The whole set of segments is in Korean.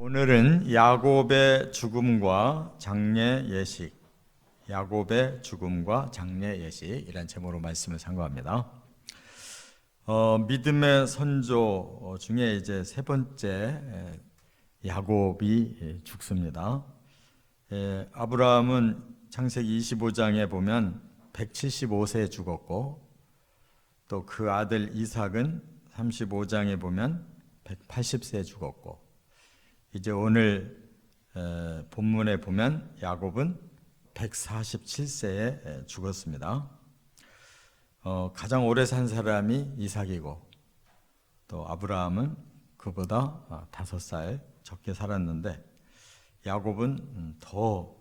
오늘은 야곱의 죽음과 장례 예식, 야곱의 죽음과 장례 예식이란 제목으로 말씀을 상고합니다. 믿음의 선조 중에 이제 세 번째 야곱이 죽습니다. 아브라함은 창세기 25장에 보면 175세에 죽었고, 또 그 아들 이삭은 35장에 보면 180세에 죽었고, 이제 오늘 본문에 보면 야곱은 147세에 죽었습니다. 가장 오래 산 사람이 이삭이고, 또 아브라함은 그보다 5살 적게 살았는데, 야곱은 더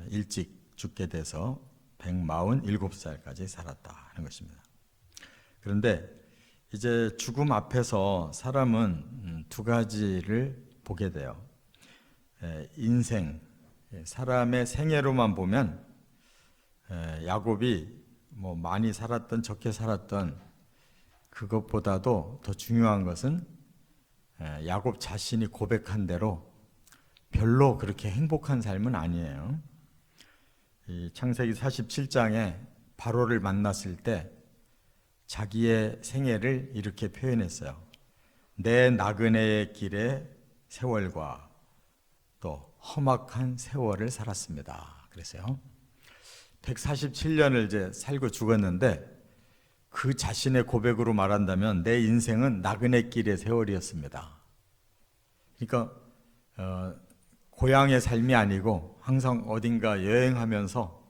일찍 죽게 돼서 147살까지 살았다 하는 것입니다. 그런데 이제 죽음 앞에서 사람은 두 가지를 보게 돼요. 인생, 사람의 생애로만 보면 야곱이 뭐 많이 살았던 적게 살았던 그것보다도 더 중요한 것은 야곱 자신이 고백한 대로 별로 그렇게 행복한 삶은 아니에요. 이 창세기 47장에 바로를 만났을 때 자기의 생애를 이렇게 표현했어요. 내 나그네의 길에 세월과 또 험악한 세월을 살았습니다. 그랬어요. 147년을 이제 살고 죽었는데, 그 자신의 고백으로 말한다면 내 인생은 나그네 길의 세월이었습니다. 그러니까 고향의 삶이 아니고 항상 어딘가 여행하면서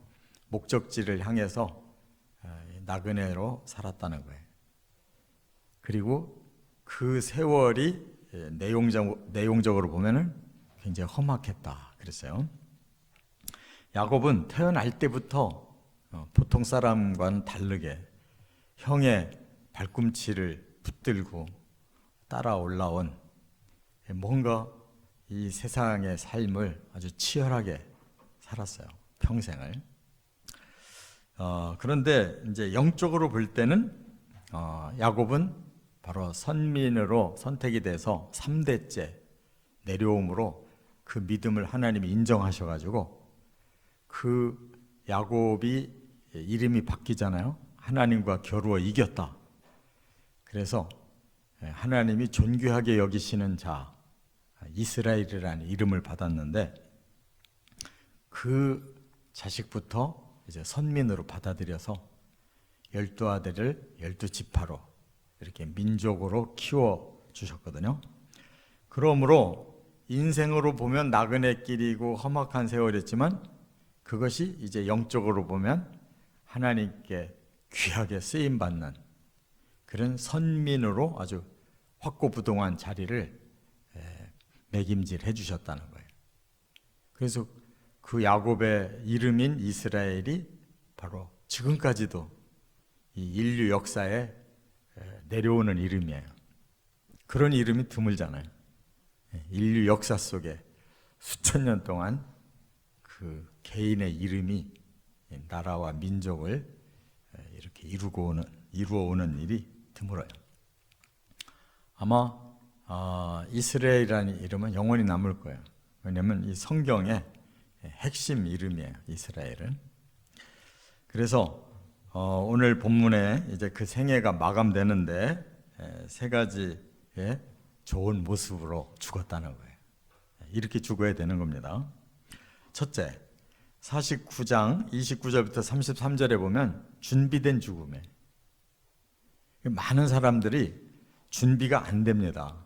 목적지를 향해서 나그네로 살았다는 거예요. 그리고 그 세월이 내용적으로 보면은 굉장히 험악했다 그랬어요. 야곱은 태어날 때부터 보통 사람과는 다르게 형의 발꿈치를 붙들고 따라 올라온, 뭔가 이 세상의 삶을 아주 치열하게 살았어요. 평생을. 그런데 이제 영적으로 볼 때는 야곱은 바로 선민으로 선택이 돼서 3대째 내려옴으로 그 믿음을 하나님이 인정하셔가지고, 그 야곱이 이름이 바뀌잖아요. 하나님과 겨루어 이겼다. 그래서 하나님이 존귀하게 여기시는 자, 이스라엘이라는 이름을 받았는데, 그 자식부터 이제 선민으로 받아들여서 12아들을 12지파로 이렇게 민족으로 키워 주셨거든요. 그러므로 인생으로 보면 나그네 길이고 험악한 세월이었지만, 그것이 이제 영적으로 보면 하나님께 귀하게 쓰임 받는 그런 선민으로 아주 확고부동한 자리를 매김질해 주셨다는 거예요. 그래서 그 야곱의 이름인 이스라엘이 바로 지금까지도 이 인류 역사에 내려오는 이름이에요. 그런 이름이 드물잖아요. 인류 역사 속에 수천 년 동안 그 개인의 이름이 나라와 민족을 이렇게 이루어 오는 일이 드물어요. 아마 이스라엘이라는 이름은 영원히 남을 거예요. 왜냐하면 이 성경의 핵심 이름이에요, 이스라엘은. 그래서 오늘 본문에 이제 그 생애가 마감되는데 세 가지의 좋은 모습으로 죽었다는 거예요. 이렇게 죽어야 되는 겁니다. 첫째, 49장 29절부터 33절에 보면 준비된 죽음이에요. 많은 사람들이 준비가 안 됩니다.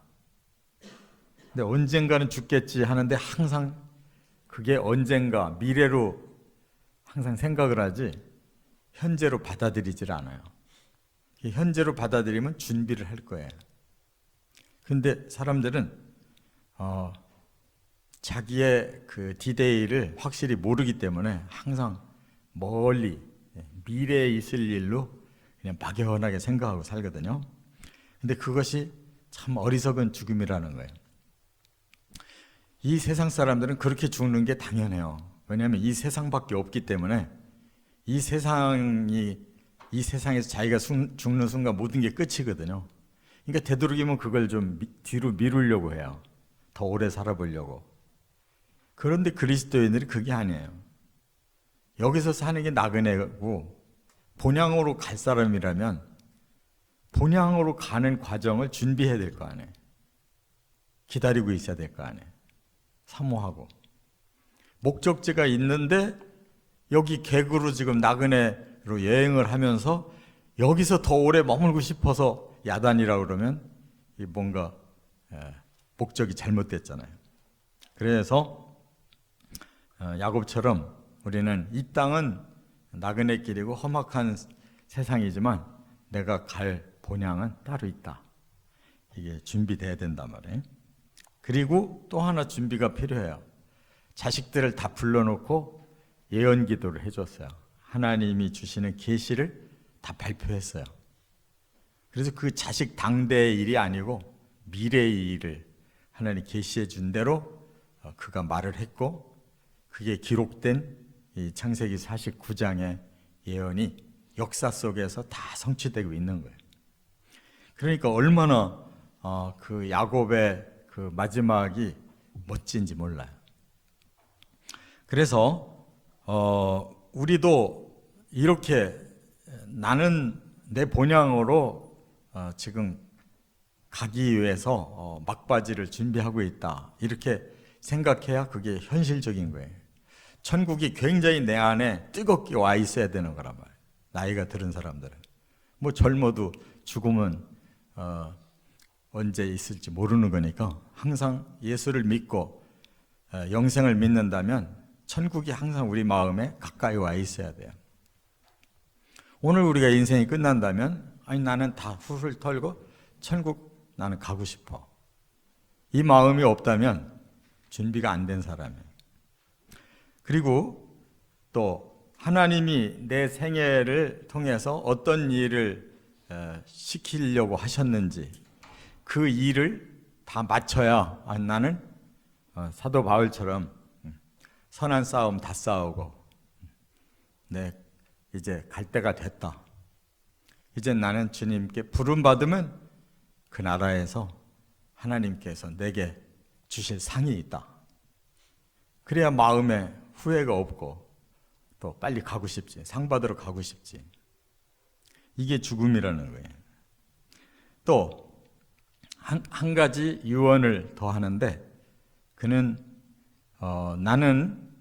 근데 언젠가는 죽겠지 하는데 항상 그게 언젠가 미래로 항상 생각을 하지 현재로 받아들이질 않아요. 현재로 받아들이면 준비를 할 거예요. 근데 사람들은 자기의 그 디데이를 확실히 모르기 때문에 항상 멀리 미래에 있을 일로 그냥 막연하게 생각하고 살거든요. 근데 그것이 참 어리석은 죽음이라는 거예요. 이 세상 사람들은 그렇게 죽는 게 당연해요. 왜냐하면 이 세상밖에 없기 때문에, 이 세상에서 자기가 죽는 순간 모든 게 끝이거든요. 그러니까 되도록이면 그걸 좀 뒤로 미루려고 해요. 더 오래 살아보려고. 그런데 그리스도인들이 그게 아니에요. 여기서 사는 게 나그네고 본향으로 갈 사람이라면 본향으로 가는 과정을 준비해야 될 거 아니에요. 기다리고 있어야 될 거 아니에요. 사모하고. 목적지가 있는데 여기 객으로 지금 나그네로 여행을 하면서 여기서 더 오래 머물고 싶어서 야단이라고 그러면 뭔가 목적이 잘못됐잖아요. 그래서 야곱처럼 우리는 이 땅은 나그네 길이고 험악한 세상이지만 내가 갈 본향은 따로 있다. 이게 준비돼야 된단 말이에요. 그리고 또 하나 준비가 필요해요. 자식들을 다 불러놓고 예언 기도를 해줬어요. 하나님이 주시는 계시를 다 발표했어요. 그래서 그 자식 당대의 일이 아니고 미래의 일을 하나님 계시해 준 대로 그가 말을 했고, 그게 기록된 이 창세기 49장의 예언이 역사 속에서 다 성취되고 있는 거예요. 그러니까 얼마나 그 야곱의 그 마지막이 멋진지 몰라요. 그래서 우리도 이렇게 나는 내 본향으로 지금 가기 위해서 막바지를 준비하고 있다, 이렇게 생각해야 그게 현실적인 거예요. 천국이 굉장히 내 안에 뜨겁게 와 있어야 되는 거란 말이에요. 나이가 들은 사람들은 뭐 젊어도 죽음은 언제 있을지 모르는 거니까 항상 예수를 믿고 영생을 믿는다면 천국이 항상 우리 마음에 가까이 와 있어야 돼요. 오늘 우리가 인생이 끝난다면 아니 나는 다 훌훌 털고 천국 나는 가고 싶어, 이 마음이 없다면 준비가 안 된 사람이에요. 그리고 또 하나님이 내 생애를 통해서 어떤 일을 시키려고 하셨는지 그 일을 다 마쳐야 나는 사도 바울처럼 선한 싸움 다 싸우고 이제 갈 때가 됐다, 이제 나는 주님께 부름받으면 그 나라에서 하나님께서 내게 주실 상이 있다, 그래야 마음에 후회가 없고 또 빨리 가고 싶지, 상 받으러 가고 싶지. 이게 죽음이라는 거예요. 또 한 가지 유언을 더 하는데, 그는 나는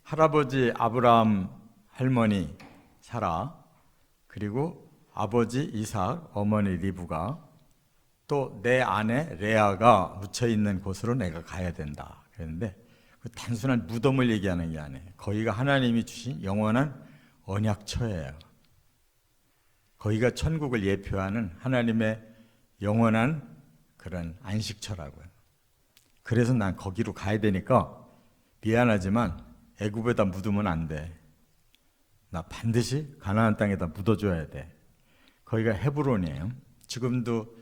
할아버지 아브라함, 할머니 사라, 그리고 아버지 이삭, 어머니 리브가, 또 내 아내 레아가 묻혀 있는 곳으로 내가 가야 된다 그랬는데, 그 단순한 무덤을 얘기하는 게 아니에요. 거기가 하나님이 주신 영원한 언약처예요. 거기가 천국을 예표하는 하나님의 영원한 그런 안식처라고요. 그래서 난 거기로 가야 되니까 미안하지만 애굽에다 묻으면 안 돼. 나 반드시 가나안 땅에다 묻어줘야 돼. 거기가 헤브론이에요. 지금도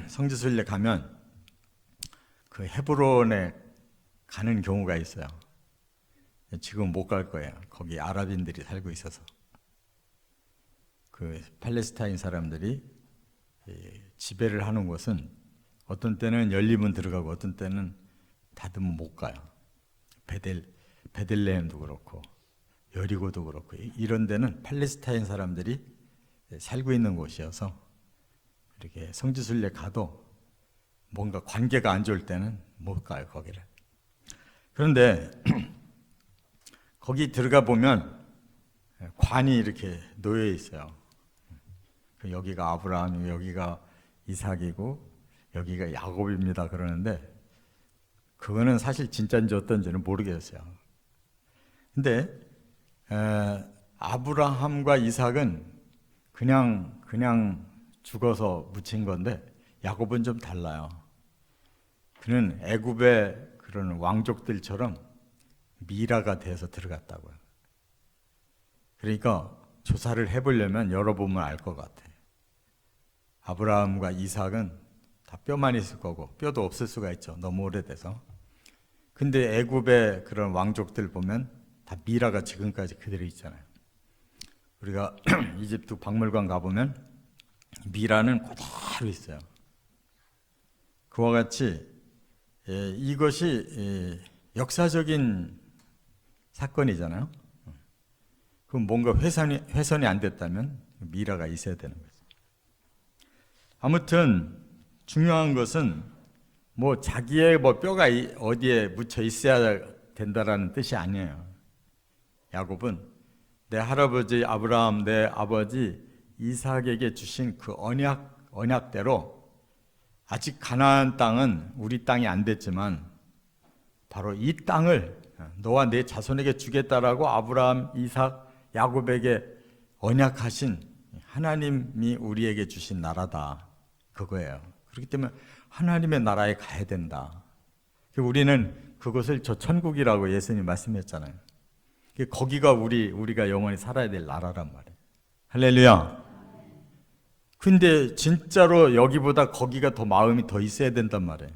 성지순례 가면 그 헤브론에 가는 경우가 있어요. 지금 못 갈 거예요. 거기 아랍인들이 살고 있어서. 그 팔레스타인 사람들이 지배를 하는 곳은 어떤 때는 열리면 들어가고 어떤 때는 닫으면 못 가요. 베들레헴도 그렇고 여리고도 그렇고 이런 데는 팔레스타인 사람들이 살고 있는 곳이어서 이렇게 성지순례 가도 뭔가 관계가 안 좋을 때는 못 가요, 거기를. 그런데 거기 들어가 보면 관이 이렇게 놓여 있어요. 여기가 아브라함이고 여기가 이삭이고 여기가 야곱입니다 그러는데, 그거는 사실 진짜인지 어떤지는 모르겠어요. 근데 아브라함과 이삭은 그냥 죽어서 묻힌 건데, 야곱은 좀 달라요. 그는 애굽의 그런 왕족들처럼 미라가 돼서 들어갔다고요. 그러니까 조사를 해보려면 열어보면 알 것 같아. 아브라함과 이삭은 다 뼈만 있을 거고 뼈도 없을 수가 있죠, 너무 오래돼서. 근데 애굽의 그런 왕족들 보면 다 미라가 지금까지 그대로 있잖아요. 우리가 이집트 박물관 가보면 미라는 그대로 있어요. 그와 같이 이것이 역사적인 사건이잖아요. 그럼 뭔가 훼손이 안 됐다면 미라가 있어야 되는 거죠. 아무튼 중요한 것은 뭐 자기의 뭐 뼈가 어디에 묻혀 있어야 된다라는 뜻이 아니에요. 야곱은 내 할아버지 아브라함, 내 아버지 이삭에게 주신 그 언약대로 아직 가나안 땅은 우리 땅이 안 됐지만 바로 이 땅을 너와 내 자손에게 주겠다라고 아브라함, 이삭, 야곱에게 언약하신 하나님이 우리에게 주신 나라다. 그거예요. 그렇기 때문에 하나님의 나라에 가야 된다. 우리는 그것을 저 천국이라고 예수님이 말씀했잖아요. 거기가 우리가 영원히 살아야 될 나라란 말이에요. 할렐루야. 근데 진짜로 여기보다 거기가 더 마음이 더 있어야 된단 말이에요.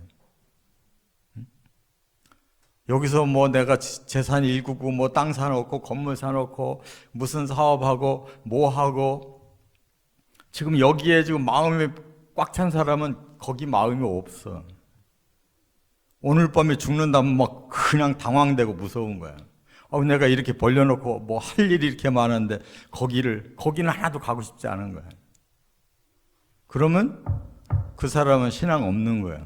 여기서 뭐 내가 재산 일구고 뭐 땅 사놓고 건물 사놓고 무슨 사업하고 뭐 하고 지금 여기에 지금 마음이 꽉 찬 사람은 거기 마음이 없어. 오늘 밤에 죽는다면 막 그냥 당황되고 무서운 거야. 내가 이렇게 벌려놓고 뭐 할 일이 이렇게 많은데 거기는 하나도 가고 싶지 않은 거야. 그러면 그 사람은 신앙 없는 거야.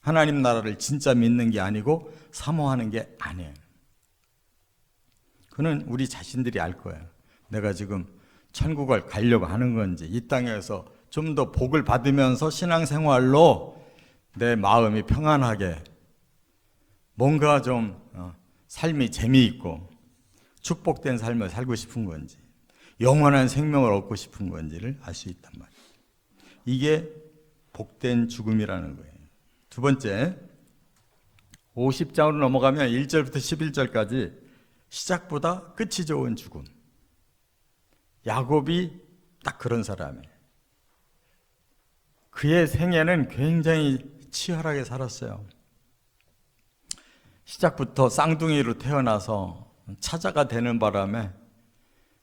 하나님 나라를 진짜 믿는 게 아니고 사모하는 게 아니에요. 그는 우리 자신들이 알 거예요. 내가 지금 천국을 가려고 하는 건지 이 땅에서 좀 더 복을 받으면서 신앙생활로 내 마음이 평안하게 뭔가 좀 삶이 재미있고 축복된 삶을 살고 싶은 건지 영원한 생명을 얻고 싶은 건지를 알 수 있단 말이에요. 이게 복된 죽음이라는 거예요. 두 번째, 50장으로 넘어가면 1절부터 11절까지 시작보다 끝이 좋은 죽음. 야곱이 딱 그런 사람이에요. 그의 생애는 굉장히 치열하게 살았어요. 시작부터 쌍둥이로 태어나서 차자가 되는 바람에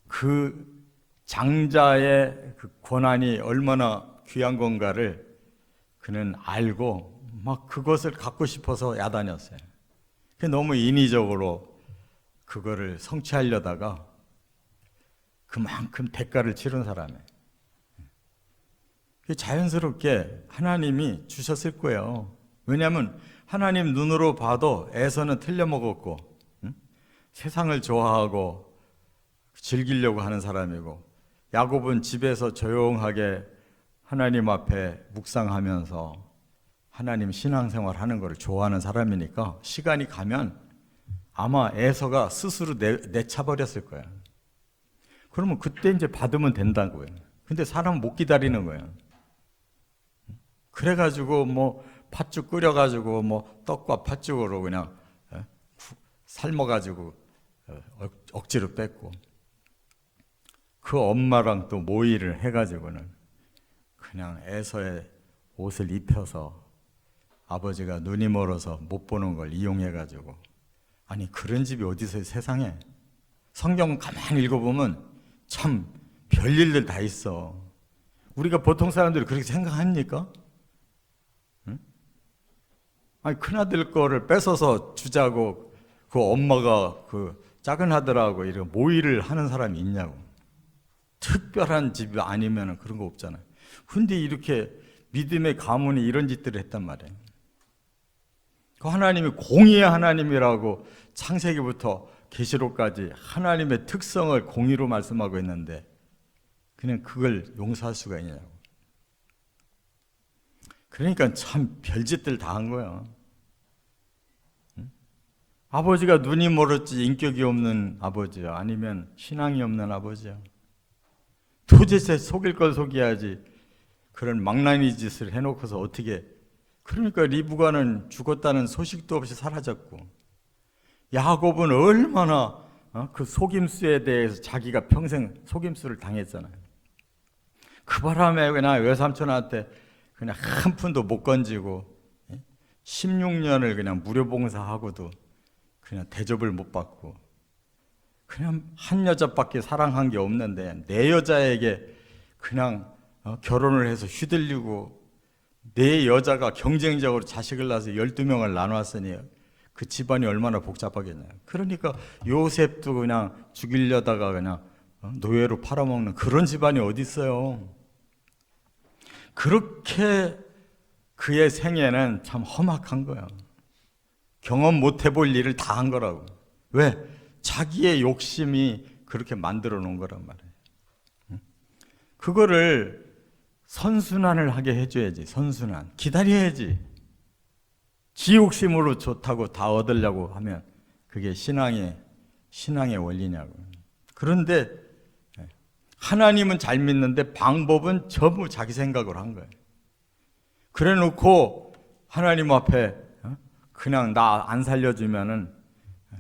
그 장자의 그 권한이 얼마나 귀한 건가를 그는 알고 막 그것을 갖고 싶어서 야단이었어요. 너무 인위적으로 그거를 성취하려다가 그만큼 대가를 치른 사람이에요. 자연스럽게 하나님이 주셨을 거예요. 왜냐하면 하나님 눈으로 봐도 에서는 틀려먹었고 세상을 좋아하고 즐기려고 하는 사람이고 야곱은 집에서 조용하게 하나님 앞에 묵상하면서 하나님 신앙생활 하는 것을 좋아하는 사람이니까 시간이 가면 아마 에서가 스스로 내차버렸을 거예요. 그러면 그때 이제 받으면 된다고요. 근데 사람은 못 기다리는 거예요. 그래가지고 뭐 팥죽 끓여가지고 뭐 떡과 팥죽으로 그냥 삶아가지고 억지로 뺐고 그 엄마랑 또 모의를 해가지고는 그냥 에서의 옷을 입혀서 아버지가 눈이 멀어서 못 보는 걸 이용해가지고 아니 그런 집이 어디 있어요 세상에. 성경 가만히 읽어보면 참 별일들 다 있어. 우리가 보통 사람들이 그렇게 생각합니까? 아니 큰아들 거를 뺏어서 주자고 그 엄마가 그 작은 아들하고 이런 모의를 하는 사람이 있냐고. 특별한 집이 아니면 그런 거 없잖아요. 근데 이렇게 믿음의 가문이 이런 짓들을 했단 말이에요. 그 하나님이 공의의 하나님이라고 창세기부터 계시록까지 하나님의 특성을 공의로 말씀하고 있는데 그냥 그걸 용서할 수가 있냐고. 그러니까 참 별짓들 다 한 거예요. 아버지가 눈이 멀었지 인격이 없는 아버지야? 아니면 신앙이 없는 아버지야? 도대체 속일 걸 속여야지 그런 망나니 짓을 해놓고서 어떻게. 그러니까 리브가는 죽었다는 소식도 없이 사라졌고 야곱은 얼마나 그 속임수에 대해서 자기가 평생 속임수를 당했잖아요. 그 바람에 그냥 외삼촌한테 그냥 한 푼도 못 건지고 16년을 그냥 무료봉사하고도 그냥 대접을 못 받고 그냥 한 여자밖에 사랑한 게 없는데 내 여자에게 그냥 결혼을 해서 휘둘리고 네 여자가 경쟁적으로 자식을 낳아서 12명을 나눴으니 그 집안이 얼마나 복잡하겠냐요. 그러니까 요셉도 그냥 죽이려다가 그냥 노예로 팔아먹는 그런 집안이 어디 있어요. 그렇게 그의 생애는 참 험악한 거야. 경험 못 해볼 일을 다 한 거라고. 왜? 자기의 욕심이 그렇게 만들어 놓은 거란 말이에요. 그거를 선순환을 하게 해줘야지. 선순환. 기다려야지. 지 욕심으로 좋다고 다 얻으려고 하면 그게 신앙의 원리냐고. 그런데 하나님은 잘 믿는데 방법은 전부 자기 생각으로 한 거예요. 그래 놓고 하나님 앞에 그냥 나 안 살려주면은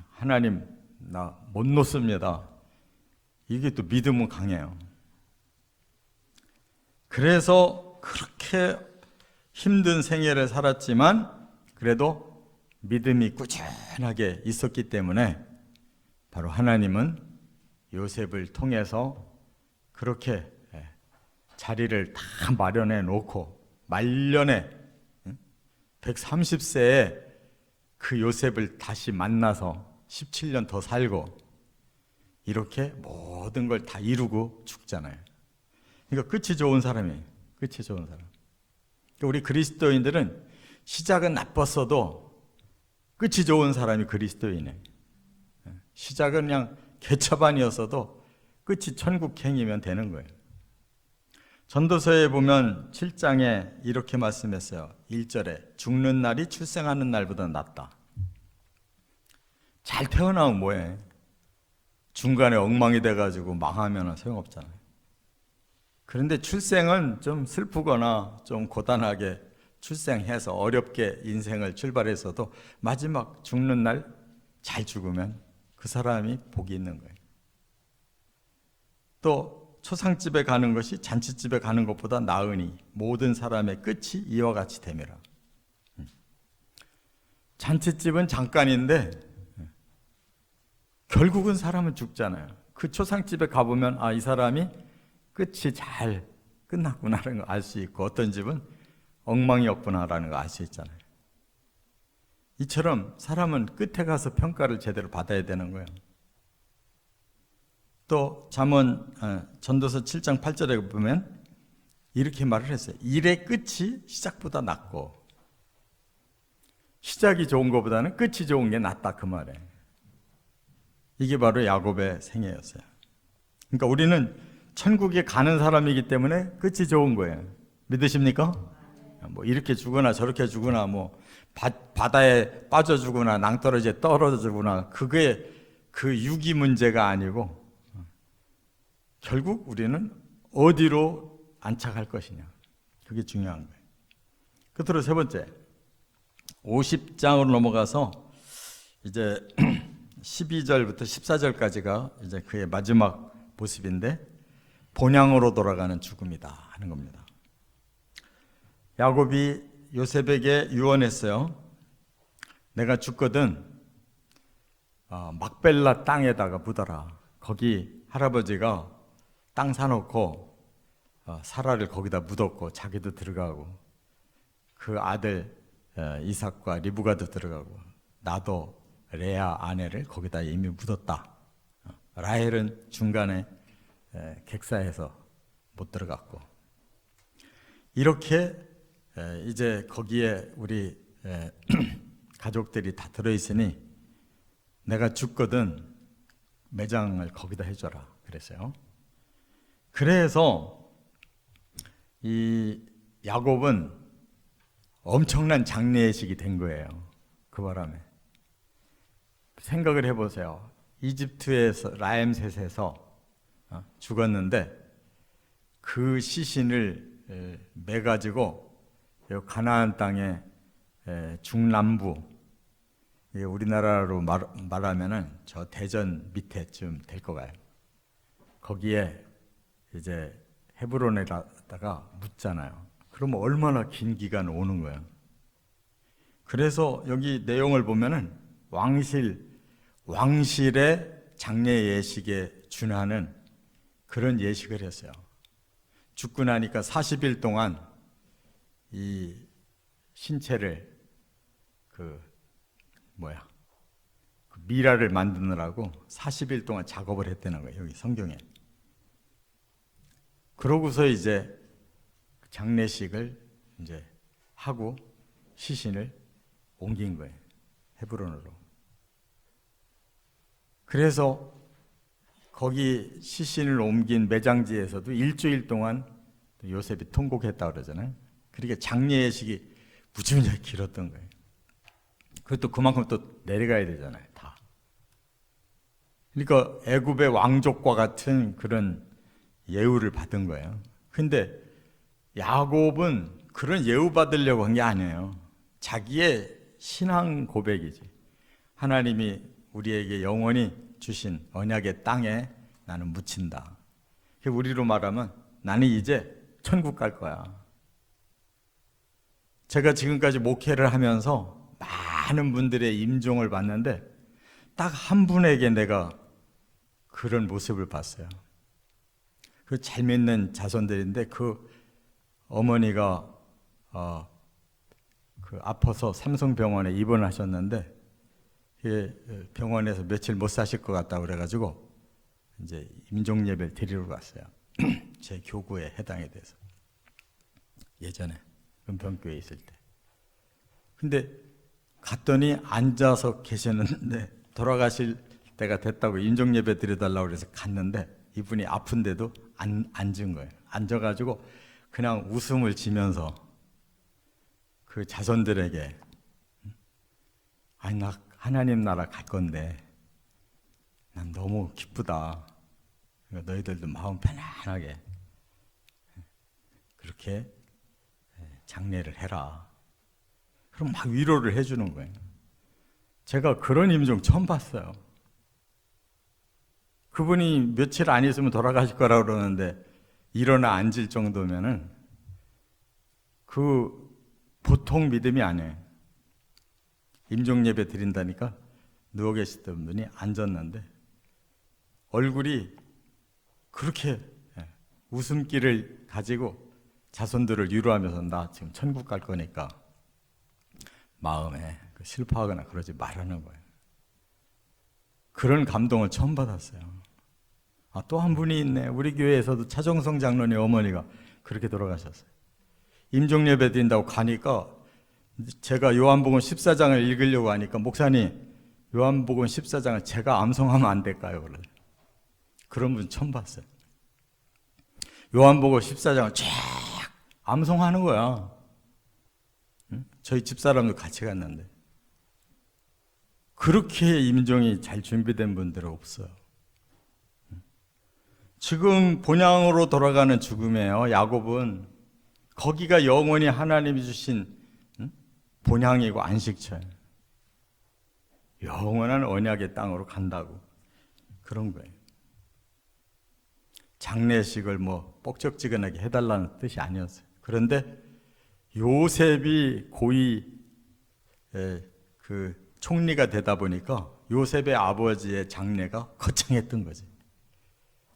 하나님 나 못 놓습니다. 이게 또 믿음은 강해요. 그래서 그렇게 힘든 생애를 살았지만 그래도 믿음이 꾸준하게 있었기 때문에 바로 하나님은 요셉을 통해서 그렇게 자리를 다 마련해 놓고 말년에 130세에 그 요셉을 다시 만나서 17년 더 살고 이렇게 모든 걸 다 이루고 죽잖아요. 그러니까 끝이 좋은 사람이에요. 끝이 좋은 사람. 그러니까 우리 그리스도인들은 시작은 나빴어도 끝이 좋은 사람이 그리스도인이에요. 시작은 그냥 개차반이었어도 끝이 천국행이면 되는 거예요. 전도서에 보면 7장에 이렇게 말씀했어요. 1절에 죽는 날이 출생하는 날보다 낫다. 잘 태어나면 뭐해? 중간에 엉망이 돼가지고 망하면 소용없잖아요. 그런데 출생은 좀 슬프거나 좀 고단하게 출생해서 어렵게 인생을 출발해서도 마지막 죽는 날 잘 죽으면 그 사람이 복이 있는 거예요. 또 초상집에 가는 것이 잔치집에 가는 것보다 나으니 모든 사람의 끝이 이와 같이 됨이라. 잔치집은 잠깐인데 결국은 사람은 죽잖아요. 그 초상집에 가보면 이 사람이 끝이 잘 끝났구나라는 걸 알 수 있고 어떤 집은 엉망이었구나라는 걸 알 수 있잖아요. 이처럼 사람은 끝에 가서 평가를 제대로 받아야 되는 거예요. 또 잠언 전도서 7장 8절에 보면 이렇게 말을 했어요. 일의 끝이 시작보다 낫고 시작이 좋은 것보다는 끝이 좋은 게 낫다 그 말이에요. 이게 바로 야곱의 생애였어요. 그러니까 우리는 천국에 가는 사람이기 때문에 끝이 좋은 거예요. 믿으십니까? 뭐 이렇게 죽거나 저렇게 죽거나 뭐 바다에 빠져 죽거나 낭떠러지에 떨어져 죽거나 그게 그 유기 문제가 아니고 결국 우리는 어디로 안착할 것이냐. 그게 중요한 거예요. 끝으로 세 번째 50장으로 넘어가서 이제 12절부터 14절까지가 이제 그의 마지막 모습인데 본향으로 돌아가는 죽음이다 하는 겁니다. 야곱이 요셉에게 유언했어요. 내가 죽거든 막벨라 땅에다가 묻어라. 거기 할아버지가 땅 사놓고 사라를 거기다 묻었고 자기도 들어가고 그 아들 이삭과 리브가도 들어가고 나도 레아 아내를 거기다 이미 묻었다. 라헬은 중간에 객사해서 못 들어갔고 이렇게 이제 거기에 우리 가족들이 다 들어있으니 내가 죽거든 매장을 거기다 해줘라 그랬어요. 그래서 이 야곱은 엄청난 장례식이 된 거예요. 그 바람에 생각을 해보세요. 이집트에서 라엠셋에서 죽었는데 그 시신을 매가지고 가나안 땅의 중남부, 우리나라로 말하면은 저 대전 밑에쯤 될 거예요. 거기에 이제 헤브론에다가 묻잖아요. 그러면 얼마나 긴 기간 오는 거예요. 그래서 여기 내용을 보면은 왕실의 장례 예식에 준하는 그런 예식을 했어요. 죽고 나니까 40일 동안 이 신체를 미라를 만드느라고 40일 동안 작업을 했다는 거예요. 여기 성경에. 그러고서 이제 장례식을 이제 하고 시신을 옮긴 거예요. 헤브론으로. 그래서 거기 시신을 옮긴 매장지에서도 일주일 동안 요셉이 통곡했다고 그러잖아요. 그러니까 장례 예식이 무지무지하게 길었던 거예요. 그것도 그만큼 또 내려가야 되잖아요. 다. 그러니까 애굽의 왕족과 같은 그런 예우를 받은 거예요. 근데 야곱은 그런 예우 받으려고 한 게 아니에요. 자기의 신앙 고백이지. 하나님이 우리에게 영원히 주신 언약의 땅에 나는 묻힌다. 우리로 말하면 나는 이제 천국 갈 거야. 제가 지금까지 목회를 하면서 많은 분들의 임종을 봤는데 딱 한 분에게 내가 그런 모습을 봤어요. 그 잘 믿는 자손들인데 그 어머니가 아파서 삼성병원에 입원하셨는데 병원에서 며칠 못 사실 것 같다고 그래가지고 이제 임종 예배를 드리러 갔어요. 제 교구에 해당이 돼서 예전에 은평교회에 있을 때. 근데 갔더니 앉아서 계셨는데 돌아가실 때가 됐다고 임종 예배 드려달라고 그래서 갔는데 이분이 아픈데도 앉은 거예요. 앉아가지고 그냥 웃음을 지면서 그 자손들에게 아니 나 하나님 나라 갈 건데 난 너무 기쁘다. 그러니까 너희들도 마음 편안하게 그렇게 장례를 해라. 그럼 막 위로를 해주는 거예요. 제가 그런 임종 처음 봤어요. 그분이 며칠 안 있으면 돌아가실 거라고 그러는데 일어나 앉을 정도면은 그 보통 믿음이 아니에요. 임종 예배 드린다니까 누워 계시던 분이 앉았는데 얼굴이 그렇게 웃음기를 가지고 자손들을 위로하면서 나 지금 천국 갈 거니까 마음에 슬퍼하거나 그러지 말라는 거예요. 그런 감동을 처음 받았어요. 또 한 분이 있네. 우리 교회에서도 차정성 장로님 어머니가 그렇게 돌아가셨어요. 임종 예배 드린다고 가니까 제가 요한복음 14장을 읽으려고 하니까 목사님 요한복음 14장을 제가 암송하면 안 될까요? 그래요. 그런 분 처음 봤어요. 요한복음 14장을 쫙 암송하는 거야. 저희 집사람도 같이 갔는데 그렇게 임종이 잘 준비된 분들은 없어요. 지금 본향으로 돌아가는 죽음이에요. 야곱은 거기가 영원히 하나님이 주신 본향이고 안식처예요. 영원한 언약의 땅으로 간다고 그런 거예요. 장례식을 뻑적지근하게 해달라는 뜻이 아니었어요. 그런데 요셉이 고위 총리가 되다 보니까 요셉의 아버지의 장례가 거창했던 거지.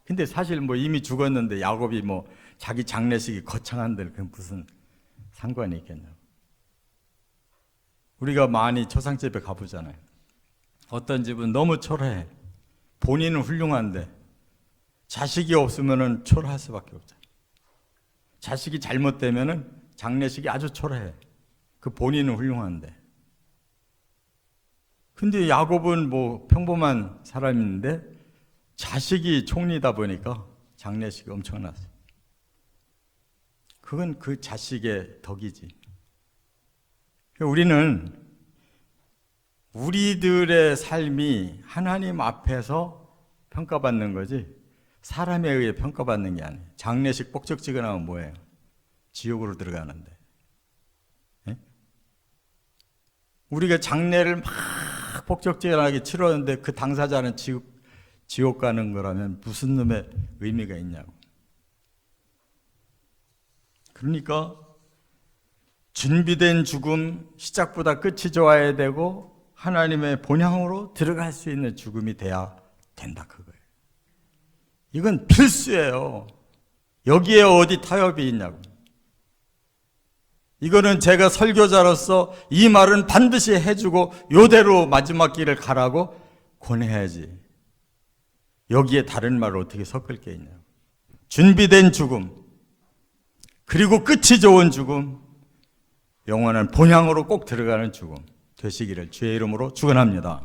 근데 사실 이미 죽었는데 야곱이 자기 장례식이 거창한데 그게 무슨 상관이 있겠냐고. 우리가 많이 초상집에 가보잖아요. 어떤 집은 너무 초라해. 본인은 훌륭한데 자식이 없으면 초라할 수밖에 없잖아요. 자식이 잘못되면 장례식이 아주 초라해. 그 본인은 훌륭한데. 근데 야곱은 평범한 사람인데 자식이 총리다 보니까 장례식이 엄청났어요. 그건 그 자식의 덕이지. 우리는 우리들의 삶이 하나님 앞에서 평가받는 거지 사람에 의해 평가받는 게 아니에요. 장례식 뻑적지근하면 뭐예요? 지옥으로 들어가는데. 예? 우리가 장례를 막 뻑적지근하게 치렀는데 그 당사자는 지옥 가는 거라면 무슨 놈의 의미가 있냐고. 그러니까 준비된 죽음, 시작보다 끝이 좋아야 되고 하나님의 본향으로 들어갈 수 있는 죽음이 돼야 된다 그거예요. 이건 필수예요. 여기에 어디 타협이 있냐고. 이거는 제가 설교자로서 이 말은 반드시 해주고 요대로 마지막 길을 가라고 권해야지. 여기에 다른 말을 어떻게 섞을 게 있냐. 준비된 죽음, 그리고 끝이 좋은 죽음, 영원한 본향으로 꼭 들어가는 죽음 되시기를 주의 이름으로 축원합니다.